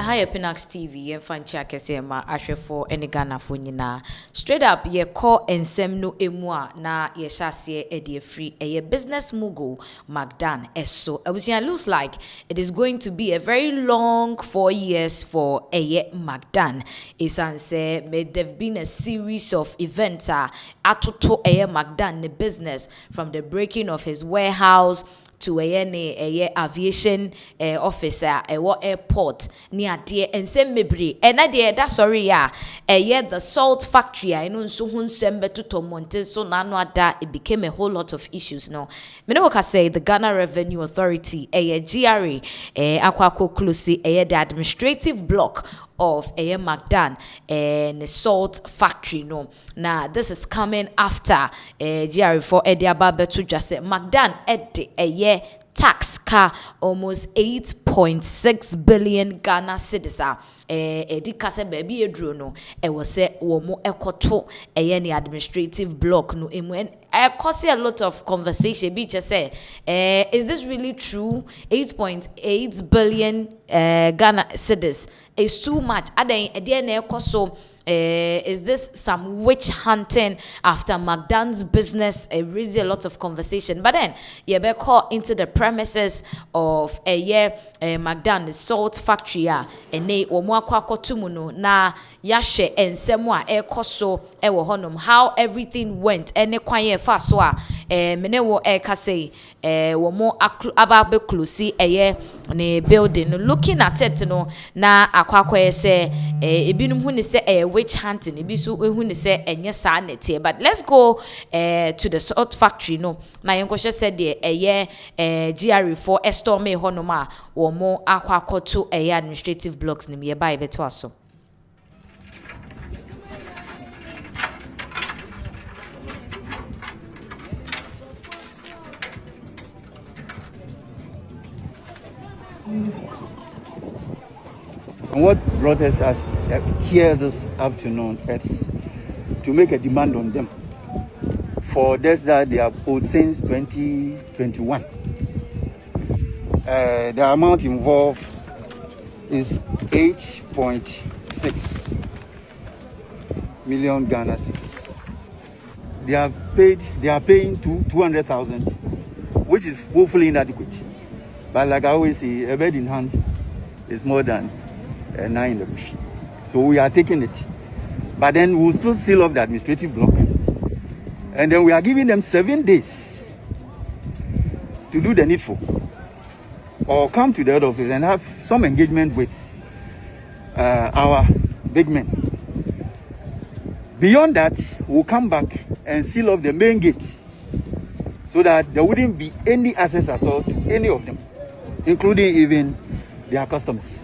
Higher Pinax TV and fan check ma Ashefo any Ghana for nyina. Straight up ye call and sem no emwa na ye shasiye edi free a business mogul McDan eso. It looks like it is going to be a very long 4 years for a McDan. Isan say may there've been a series of events atoto a McDan the business from the breaking of his warehouse to a aviation officer airport near dear and send me and I that's sorry the salt factory I know so hun sembe to montes so nanwa da it became a whole lot of issues no me no can say the Ghana Revenue Authority GRA Akuffo close the administrative block of a McDan and salt factory no now this is coming after GRA for Ediaba to just say McDan a tax car almost 8.6 billion Ghana cedis edi kase baby edro no e was say wo mo ekoto the administrative block no emu and I cause a lot of conversation be just say is this really true 8.8 billion Ghana cedis is too much aden e na ekoso is this some witch hunting after McDan's business? It raises a lot of conversation. But then, you be called into the premises of McDan, the salt factory, and they omwa tumuno na yashe and semwa koso ewo honum. How everything went, and ne kwanye faswa menewo kase womo ababe klusi ne building. Looking at it, no na Akuffo say ebinum hu ni say witch hunting ebisu ehu ni say enye sa nete. But let's go to the salt factory no na yenkoshe said the GRA for store me honoma wo mo Akuffo to administrative blocks ni me buy beto aso. And what brought us here this afternoon is to make a demand on them for debts that they have owed since 2021. The amount involved is 8.6 million Ghana cedis. They are paying 200,000, which is woefully inadequate. But like I always say, a bird in hand is more than 9 in the bush. So we are taking it. But then we'll still seal off the administrative block. And then we are giving them 7 days to do the needful. Or come to the head office and have some engagement with our big men. Beyond that, we'll come back and seal off the main gate so that there wouldn't be any access at all to any of them, including even their customers.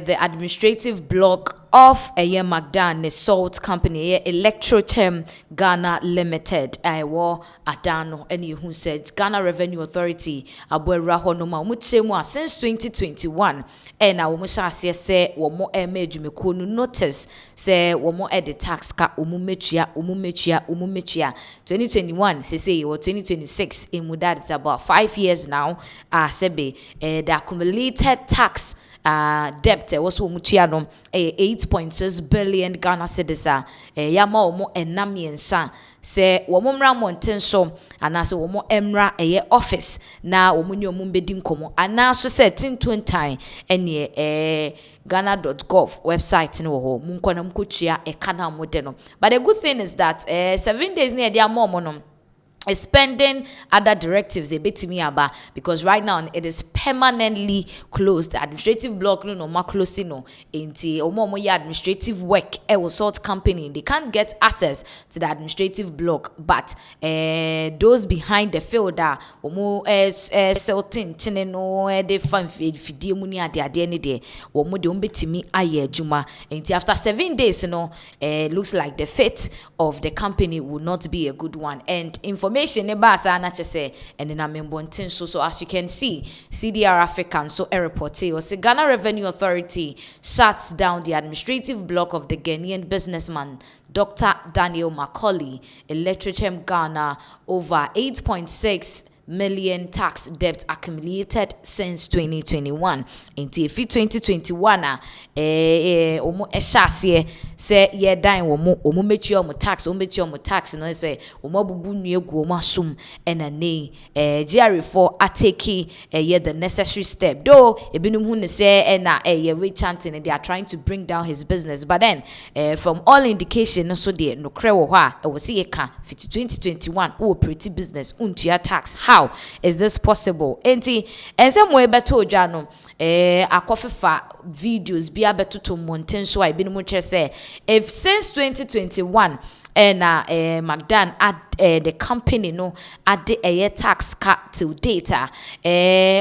The administrative block of McDan, the salt company, Electrochem Ghana Limited. I war Adano, and you who said Ghana Revenue Authority, Abuera Honoma, Muchemwa since 2021. And I almost say, one more image me could notice, say, one more at the tax cut, umumetia. 2021, say, or 2026, in Mudad, it's about 5 years now. Sebe, the accumulated tax debt was muchiano 8.6 billion Ghana cedis yama omo enamiensa se womo mra monten so anase womo emra office na womo ni omo bedi nkomo anaso se tintontan ene ghana.gov website no ho munkona mkotua kana modeno. But the good thing is that 7 days near their mom no is pending other directives a bit to me about, because right now it is permanently closed. The administrative block no more closing no into administrative work sort company, they can't get access to the administrative block, but those behind the field are certain no they fan fidie muni ade any day de umbetimi aye juma. After 7 days looks like the fate of the company will not be a good one. And information about and then I'm in so as you can see, CDR African so a report was the Ghana Revenue Authority shuts down the administrative block of the Ghanaian businessman Dr. Daniel Macaulay, Electrochem Ghana, over 8.6 million tax debt accumulated since 2021. Until 2021 omo ehase say ye dan omo mechi omo tax no say omo bubu nuegu omo asum ena nei GRA4 ateki the necessary step, though ebinum hu ne say na we chanting they are trying to bring down his business, but then from all indication so de no kre wo ho a we say ye ka fit 2021 o pretty business untua tax. How is this possible? Enti ense mo ebeto odwa no Akuffo videos bi abeto to mountain so I been mo kire say if since 2021 and McDan at the company at the tax cut to data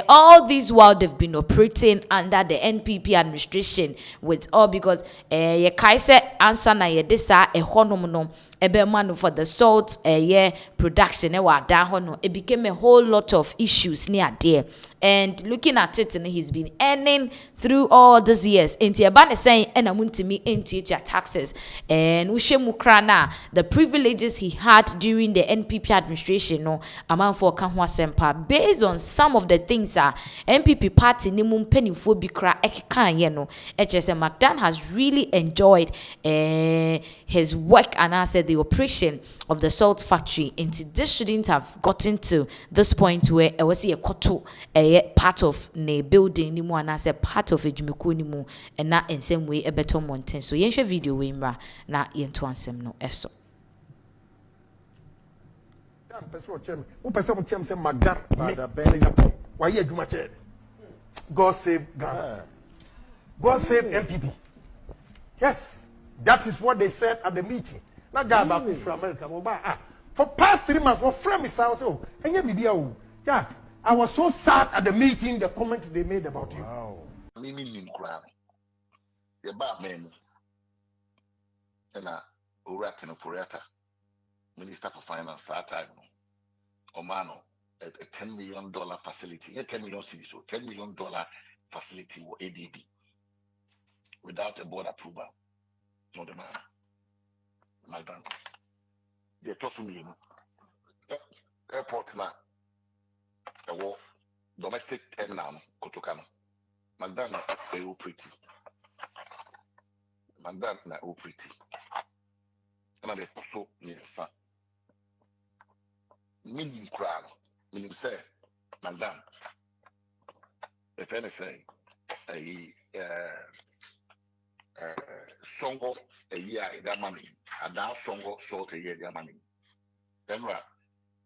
all these while they've been operating under the NPP administration with all, because ye kaise answer na ye desa honom no ebe for the salt production it became a whole lot of issues near there. And looking at it, and he's been earning through all these years. Into a saying, and I'm to me into your taxes. And Ushemukrana, the privileges he had during the NPP administration, amount for Kanhwa Sempa, based on some of the things NPP party nimum pennyfo bikra ekan yeno. HSM McDan has really enjoyed his work, and I said the operation of the salt factory. Into this shouldn't have gotten to this point where I was a koto part of ne building ni mu, and as a part of ejumeko ni mu, and na in same way a better mountain. So yenhwe video we mra na yento ansem no eso. God save Ghana. God save MPP. Yes, that is what they said at the meeting. Now guy back from America. For past 3 months, what friend is saying, oh, yeah. I was so sad at the meeting, the comments they made about you. Wow. Mimi Nkran. The bad men. And Urakin Fureta, Minister for Finance, that time. Omano, a $10 million facility, a $10 million city, so $10 million facility or ADB without a board approval. No, the man. McDan. They're tossing me. Airport now. The domestic terminal, Kotokano. McDan na very pretty. McDan na pretty. And I also need a son. Meaning crown, meaning say, McDan. If anything, songo a year that money, and now songo sort a year that money. Then right.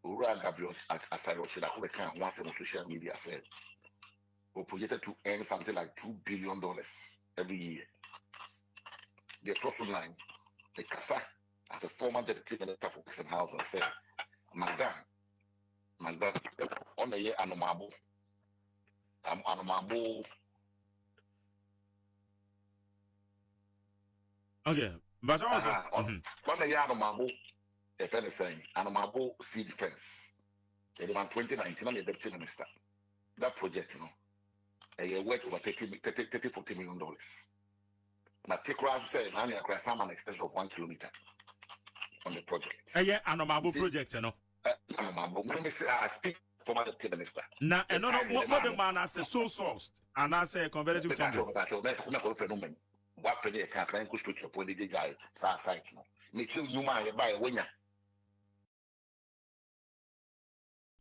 Ura Gabriel, as I watched that once on social media said, we're projected to earn something like $2 billion every year. The cross line, the Kasa, as a former deputy minister for Christian Housing, said, Madam, on the year Anomabo, okay, but also on the year Anomabo. If anything, Anomabo Sea Defense, they demand 2019 and the deputy minister. That project, a worth over $40 million. Now, take Raz said, I need some an extension of 1 kilometer on the project. Yeah, Anomabo project, Anomabo, let me say, I speak for my deputy minister. Now, and what the man has a sole sourced, and I say, converted to channel. That's a phenomenon. What for the cancer and construct your point, the guy, sites. Make sure you might buy a winner.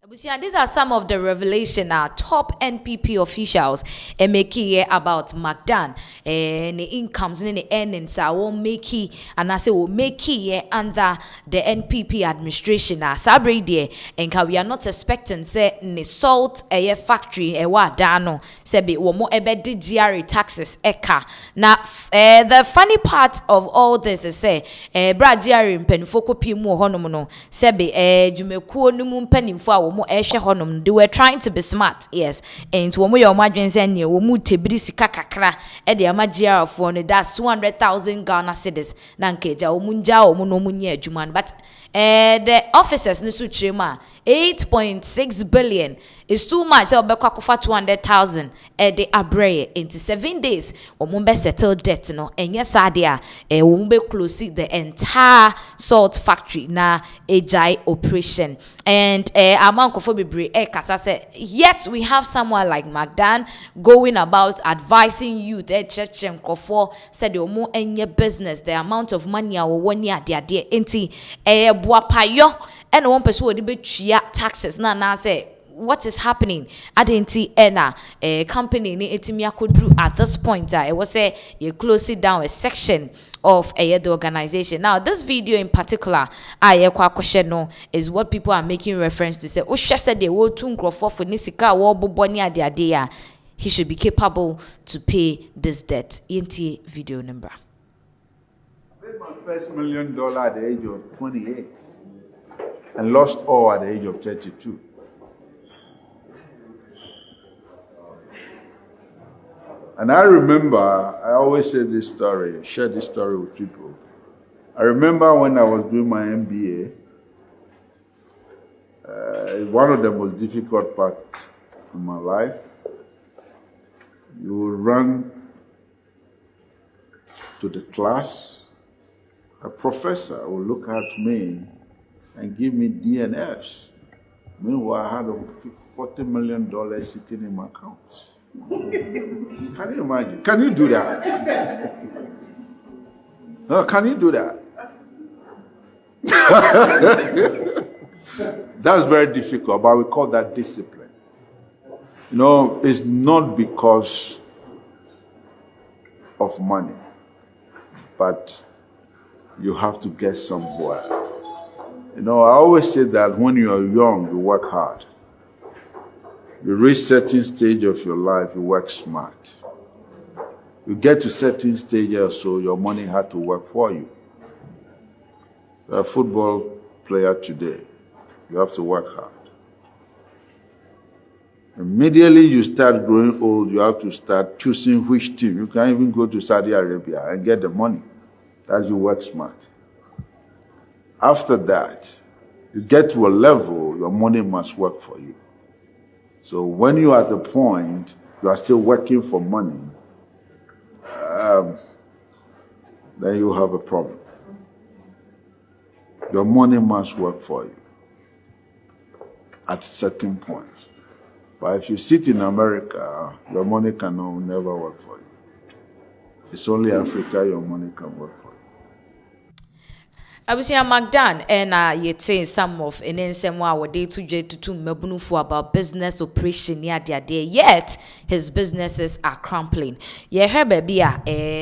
These are some of the revelation top NPP officials make here about McDan and the incomes and the earnings won't make it and I say will make here under the NPP administration Sabre there and we are not expecting say the salt factory dano say be more the GRA taxes eka now the funny part of all this is say Brad GRA penfoko pi mu honom no say be jumekuo num penimfo they were trying to be smart, yes. And to your margins and you move to Brisika Kakra at the Amagia for that's 200,000 Ghana cedis. Nankeja Munja or Munomunia Juman. But the officers Nisuchima 8.6 billion is too much. I'll be 200,000 at the Abre into 7 days. Or Mumbe settled debt, no, and yes, Adia, Mumbe close the entire salt factory na a jai operation. And among yet we have someone like McDan going about advising youth church and Akuffo said the more any business the amount of money our 1 year they are there enti buapayo and one person would be taxes na say what is happening adenti ena company ni etimi akodru at this point it was say you close it down a section of the organization. Now this video in particular question no is what people are making reference to say oh she said they will to Akuffo for nisika wo boboni ade he should be capable to pay this debt. Enti video number. I made my first $1 million at the age of 28 and lost all at the age of 32. And I remember, I always say this story, share this story with people. I remember when I was doing my MBA, one of the most difficult parts in my life, you would run to the class, a professor would look at me and give me DNFs. Meanwhile, I had $40 million sitting in my accounts. Can you imagine? Can you do that? No, can you do that? That's very difficult, but we call that discipline. You know, it's not because of money, but you have to get somewhere. You know, I always say that when you are young, you work hard. You reach certain stage of your life, you work smart. You get to certain stages, so your money had to work for you. You're a football player today. You have to work hard. Immediately you start growing old, you have to start choosing which team. You can't even go to Saudi Arabia and get the money. That's you work smart. After that, you get to a level, your money must work for you. So when you are at the point, you are still working for money, then you have a problem. Your money must work for you at certain points. But if you sit in America, your money can never work for you. It's only Africa your money can work for you. Abusia McDan and yet say some of in Ensemwa day to mebunu for about business operation near their day, yet his businesses are crumbling. Ye heard baby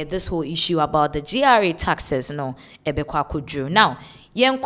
this whole issue about the GRA taxes no ebekwa kudru. Now yen